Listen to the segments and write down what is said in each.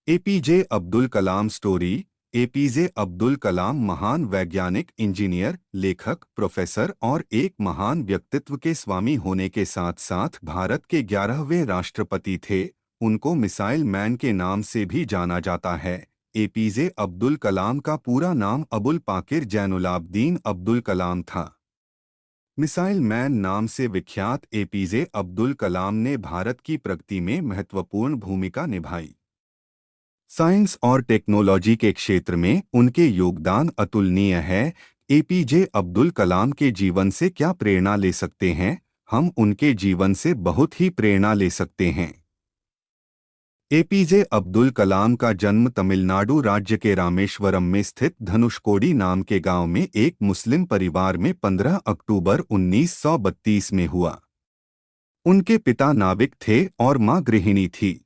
APJ Abdul Kalam story. APJ Abdul Kalam महान वैज्ञानिक, engineer, लेखक, प्रोफेसर और एक महान व्यक्तित्व के स्वामी होने के साथ साथ भारत के 11वें राष्ट्रपति थे। उनको मिसाइल मैन के नाम से भी जाना जाता है। एपीजे अब्दुल कलाम का पूरा नाम अबुल पाकिर जैनुलाब्दीन अब्दुल कलाम था। मिसाइल मैन नाम से विख्यात एपीजे अब्दुल कलाम ने भारत की प्रगति में महत्वपूर्ण भूमिका निभाई। साइंस और टेक्नोलॉजी के क्षेत्र में उनके योगदान अतुलनीय है। एपीजे अब्दुल कलाम के जीवन से क्या प्रेरणा ले सकते हैं? हम उनके जीवन से बहुत ही प्रेरणा ले सकते हैं। एपीजे अब्दुल कलाम का जन्म तमिलनाडु राज्य के रामेश्वरम में स्थित धनुषकोडी नाम के गांव में एक मुस्लिम परिवार में 15 अक्टूबर 1932 में हुआ। उनके पिता नाविक थे और मां गृहिणी थी।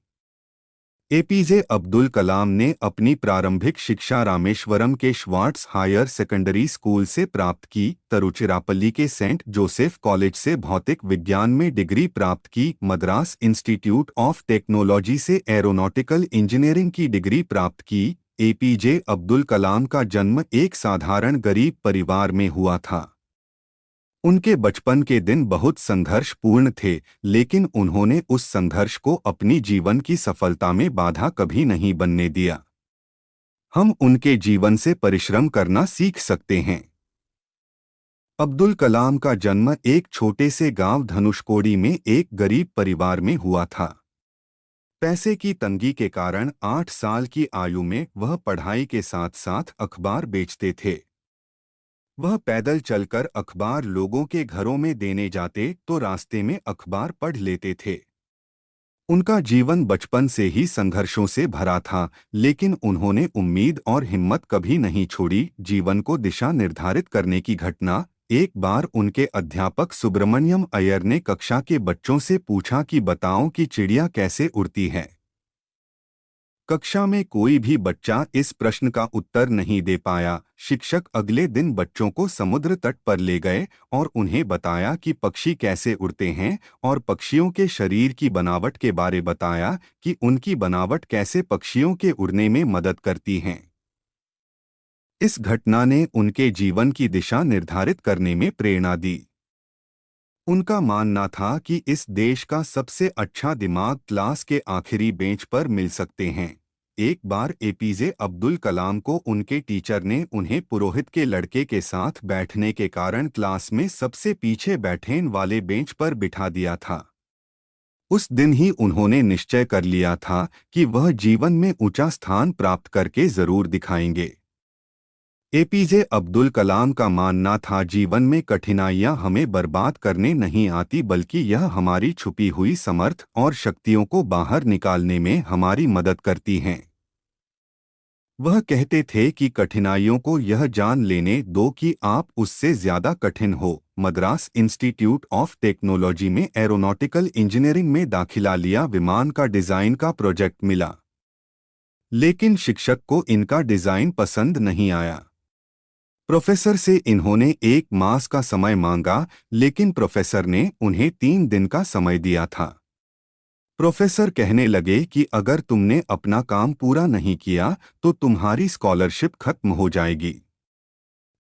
एपीजे अब्दुल कलाम ने अपनी प्रारंभिक शिक्षा रामेश्वरम के श्वार्ट्स हायर सेकेंडरी स्कूल से प्राप्त की। तिरुचिरापल्ली के सेंट जोसेफ कॉलेज से भौतिक विज्ञान में डिग्री प्राप्त की। मद्रास इंस्टीट्यूट ऑफ टेक्नोलॉजी से एरोनॉटिकल इंजीनियरिंग की डिग्री प्राप्त की। एपीजे अब्दुल कलाम का जन्म एक साधारण गरीब परिवार में हुआ था। उनके बचपन के दिन बहुत संघर्षपूर्ण थे, लेकिन उन्होंने उस संघर्ष को अपनी जीवन की सफलता में बाधा कभी नहीं बनने दिया। हम उनके जीवन से परिश्रम करना सीख सकते हैं। अब्दुल कलाम का जन्म एक छोटे से गांव धनुषकोडी में एक गरीब परिवार में हुआ था। पैसे की तंगी के कारण 8 साल की आयु में वह पढ़ाई के साथ साथ अखबार बेचते थे। वह पैदल चलकर अखबार लोगों के घरों में देने जाते तो रास्ते में अखबार पढ़ लेते थे। उनका जीवन बचपन से ही संघर्षों से भरा था, लेकिन उन्होंने उम्मीद और हिम्मत कभी नहीं छोड़ी। जीवन को दिशा निर्धारित करने की घटना। एक बार उनके अध्यापक सुब्रमण्यम अय्यर ने कक्षा के बच्चों से पूछा कि बताओ कि चिड़िया कैसे उड़ती है। कक्षा में कोई भी बच्चा इस प्रश्न का उत्तर नहीं दे पाया। शिक्षक अगले दिन बच्चों को समुद्र तट पर ले गए और उन्हें बताया कि पक्षी कैसे उड़ते हैं और पक्षियों के शरीर की बनावट के बारे बताया कि उनकी बनावट कैसे पक्षियों के उड़ने में मदद करती हैं। इस घटना ने उनके जीवन की दिशा निर्धारित करने में प्रेरणा दी। उनका मानना था कि इस देश का सबसे अच्छा दिमाग क्लास के आखिरी बेंच पर मिल सकते हैं। एक बार एपीजे अब्दुल कलाम को उनके टीचर ने उन्हें पुरोहित के लड़के के साथ बैठने के कारण क्लास में सबसे पीछे बैठने वाले बेंच पर बिठा दिया था। उस दिन ही उन्होंने निश्चय कर लिया था कि वह जीवन में ऊंचा स्थान प्राप्त करके जरूर दिखाएंगे। एपीजे अब्दुल कलाम का मानना था जीवन में कठिनाइयां हमें बर्बाद करने नहीं आती, बल्कि यह हमारी छुपी हुई समर्थ और शक्तियों को बाहर निकालने में हमारी मदद करती हैं। वह कहते थे कि कठिनाइयों को यह जान लेने दो कि आप उससे ज्यादा कठिन हो। मद्रास इंस्टीट्यूट ऑफ टेक्नोलॉजी में एरोनॉटिकल इंजीनियरिंग में दाखिला लिया। विमान का डिजाइन का प्रोजेक्ट मिला, लेकिन शिक्षक को इनका डिजाइन पसंद नहीं आया। प्रोफेसर से इन्होंने 1 मास का समय मांगा, लेकिन प्रोफेसर ने उन्हें 3 दिन का समय दिया था। प्रोफेसर कहने लगे कि अगर तुमने अपना काम पूरा नहीं किया तो तुम्हारी स्कॉलरशिप खत्म हो जाएगी।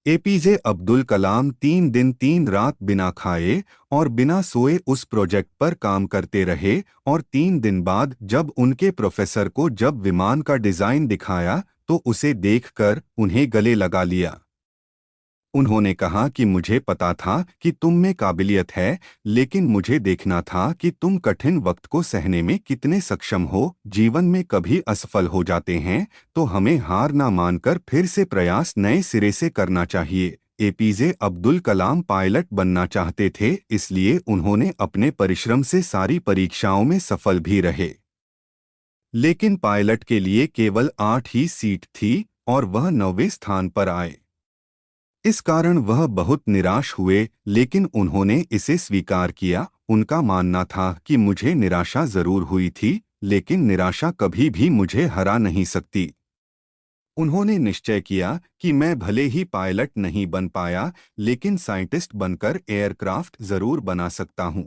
एपीजे अब्दुल कलाम 3 दिन 3 रात बिना खाए और बिना सोए उस प्रोजेक्ट पर काम करते रहे और 3 दिन बाद जब उनके प्रोफेसर को जब विमान का डिजाइन दिखाया तो उसे देखकर उन्हें गले लगा लिया। उन्होंने कहा कि मुझे पता था कि तुम में काबिलियत है, लेकिन मुझे देखना था कि तुम कठिन वक्त को सहने में कितने सक्षम हो। जीवन में कभी असफल हो जाते हैं तो हमें हार ना मानकर फिर से प्रयास नए सिरे से करना चाहिए। एपीजे अब्दुल कलाम पायलट बनना चाहते थे, इसलिए उन्होंने अपने परिश्रम से सारी परीक्षाओं में सफल भी रहे। लेकिन पायलट के लिए केवल 8 ही सीट थी और वह 9वें स्थान पर आए। इस कारण वह बहुत निराश हुए, लेकिन उन्होंने इसे स्वीकार किया। उनका मानना था कि मुझे निराशा जरूर हुई थी, लेकिन निराशा कभी भी मुझे हरा नहीं सकती। उन्होंने निश्चय किया कि मैं भले ही पायलट नहीं बन पाया, लेकिन साइंटिस्ट बनकर एयरक्राफ्ट जरूर बना सकता हूं।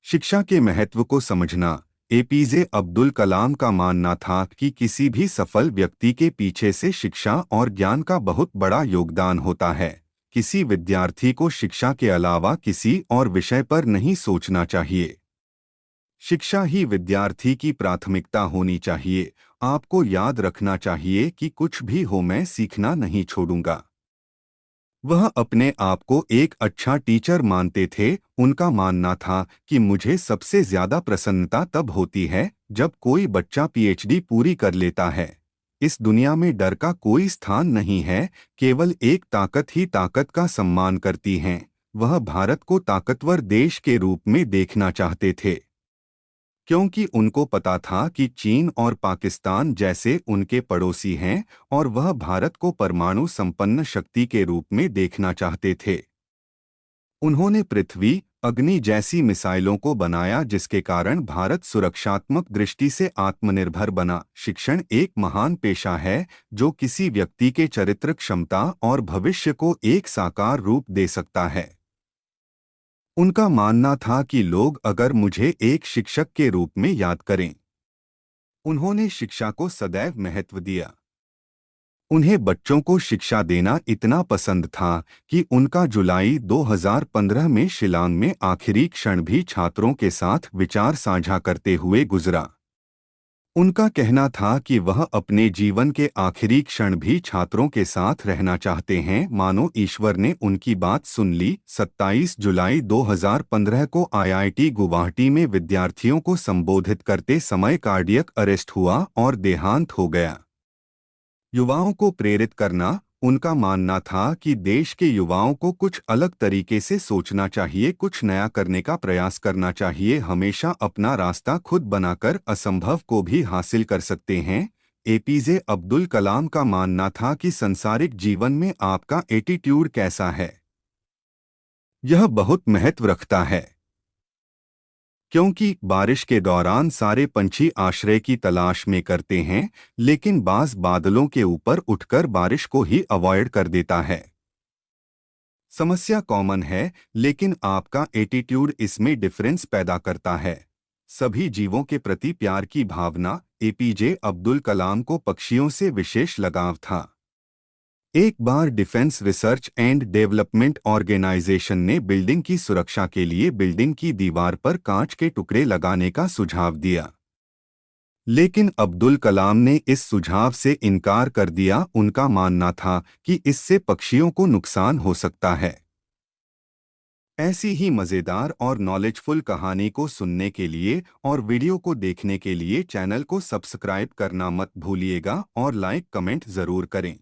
शिक्षा के महत्व को समझना। एपीजे अब्दुल कलाम का मानना था कि किसी भी सफल व्यक्ति के पीछे से शिक्षा और ज्ञान का बहुत बड़ा योगदान होता है। किसी विद्यार्थी को शिक्षा के अलावा किसी और विषय पर नहीं सोचना चाहिए। शिक्षा ही विद्यार्थी की प्राथमिकता होनी चाहिए। आपको याद रखना चाहिए कि कुछ भी हो, मैं सीखना नहीं छोड़ूंगा। वह अपने आप को एक अच्छा टीचर मानते थे। उनका मानना था कि मुझे सबसे ज्यादा प्रसन्नता तब होती है जब कोई बच्चा पीएचडी पूरी कर लेता है। इस दुनिया में डर का कोई स्थान नहीं है, केवल एक ताकत ही ताकत का सम्मान करती है। वह भारत को ताकतवर देश के रूप में देखना चाहते थे, क्योंकि उनको पता था कि चीन और पाकिस्तान जैसे उनके पड़ोसी हैं और वह भारत को परमाणु संपन्न शक्ति के रूप में देखना चाहते थे। उन्होंने पृथ्वी, अग्नि जैसी मिसाइलों को बनाया, जिसके कारण भारत सुरक्षात्मक दृष्टि से आत्मनिर्भर बना। शिक्षण एक महान पेशा है जो किसी व्यक्ति के चरित्र, क्षमता और भविष्य को एक साकार रूप दे सकता है। उनका मानना था कि लोग अगर मुझे एक शिक्षक के रूप में याद करें। उन्होंने शिक्षा को सदैव महत्व दिया। उन्हें बच्चों को शिक्षा देना इतना पसंद था कि उनका जुलाई 2015 में शिलांग में आखिरी क्षण भी छात्रों के साथ विचार साझा करते हुए गुजरा। उनका कहना था कि वह अपने जीवन के आखिरी क्षण भी छात्रों के साथ रहना चाहते हैं, मानो ईश्वर ने उनकी बात सुन ली। 27 जुलाई 2015 को आईआईटी गुवाहाटी में विद्यार्थियों को संबोधित करते समय कार्डियक अरेस्ट हुआ और देहांत हो गया। युवाओं को प्रेरित करना। उनका मानना था कि देश के युवाओं को कुछ अलग तरीके से सोचना चाहिए, कुछ नया करने का प्रयास करना चाहिए, हमेशा अपना रास्ता खुद बनाकर असंभव को भी हासिल कर सकते हैं। एपीजे अब्दुल कलाम का मानना था कि सांसारिक जीवन में आपका एटीट्यूड कैसा है, यह बहुत महत्व रखता है, क्योंकि बारिश के दौरान सारे पंछी आश्रय की तलाश में करते हैं, लेकिन बाज बादलों के ऊपर उठकर बारिश को ही अवॉइड कर देता है। समस्या कॉमन है, लेकिन आपका एटीट्यूड इसमें डिफरेंस पैदा करता है। सभी जीवों के प्रति प्यार की भावना। एपीजे अब्दुल कलाम को पक्षियों से विशेष लगाव था। एक बार defence research and development organisation ने बिल्डिंग की सुरक्षा के लिए बिल्डिंग की दीवार पर कांच के टुकड़े लगाने का सुझाव दिया, लेकिन अब्दुल कलाम ने इस सुझाव से इनकार कर दिया। उनका मानना था कि इससे पक्षियों को नुकसान हो सकता है। ऐसी ही मज़ेदार और नॉलेजफुल कहानी को सुनने के लिए और वीडियो को देखने के लिए चैनल को सब्सक्राइब करना मत भूलिएगा और लाइक कमेंट ज़रूर करें।